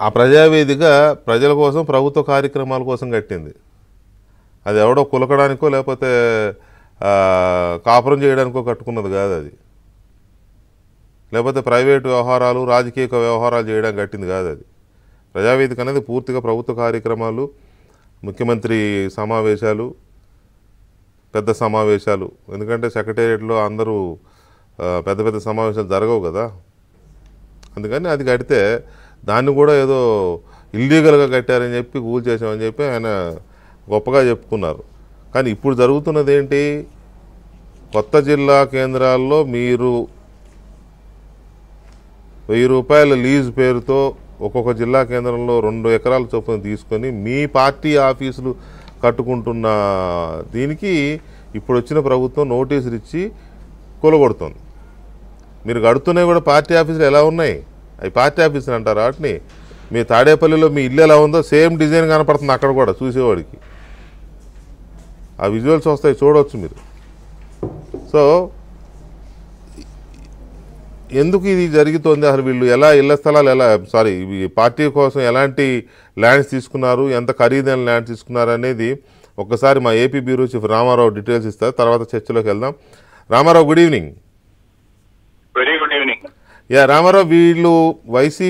ఆ ప్రజావేదిక ప్రజల కోసం ప్రభుత్వ కార్యక్రమాల కోసం కట్టింది. అది ఎవడో కులకడానికో లేకపోతే కాపురం చేయడానికో కట్టుకున్నది కాదు. అది లేకపోతే ప్రైవేటు వ్యవహారాలు రాజకీయ వ్యవహారాలు చేయడానికి కట్టింది కాదు. అది ప్రజావేదిక అనేది పూర్తిగా ప్రభుత్వ కార్యక్రమాలు, ముఖ్యమంత్రి సమావేశాలు, పెద్ద సమావేశాలు. ఎందుకంటే సెక్రటేరియట్లో అందరూ పెద్ద పెద్ద సమావేశాలు జరగవు కదా. అందుకని అది కడితే దాన్ని కూడా ఏదో ఇల్లీగల్గా కట్టారని చెప్పి కూల్చేసామని చెప్పి ఆయన గొప్పగా చెప్పుకున్నారు. కానీ ఇప్పుడు జరుగుతున్నది ఏంటి? కొత్త జిల్లా కేంద్రాల్లో మీరు 1000 రూపాయల లీజ్ పేరుతో ఒక్కొక్క జిల్లా కేంద్రంలో 2 ఎకరాల చొప్పున తీసుకొని మీ పార్టీ ఆఫీసులు కట్టుకుంటున్న దీనికి ఇప్పుడు వచ్చిన ప్రభుత్వం నోటీసులు ఇచ్చి కూలగొడుతుంది. మీరు కడుతున్నాయి కూడా పార్టీ ఆఫీసులు ఎలా ఉన్నాయి? అవి పార్టీ ఆఫీసులు అంటారు. వాటిని మీ తాడేపల్లిలో మీ ఇల్లు ఎలా ఉందో సేమ్ డిజైన్ కనపడుతుంది అక్కడ కూడా చూసేవాడికి. ఆ విజువల్స్ వస్తాయి, చూడవచ్చు మీరు. సో ఎందుకు ఇది జరుగుతోంది? అసలు వీళ్ళు ఎలా ఇళ్ల స్థలాలు పార్టీ కోసం ఎలాంటి ల్యాండ్స్ తీసుకున్నారు, ఎంత ఖరీదైన ల్యాండ్స్ తీసుకున్నారు అనేది ఒక్కసారి మా AP bureau chief Ramarao details ఇస్తారు. తర్వాత చర్చలోకి వెళ్దాం. Ramarao, good evening. Very good evening. Ramarao, వీళ్ళు వైసీపీ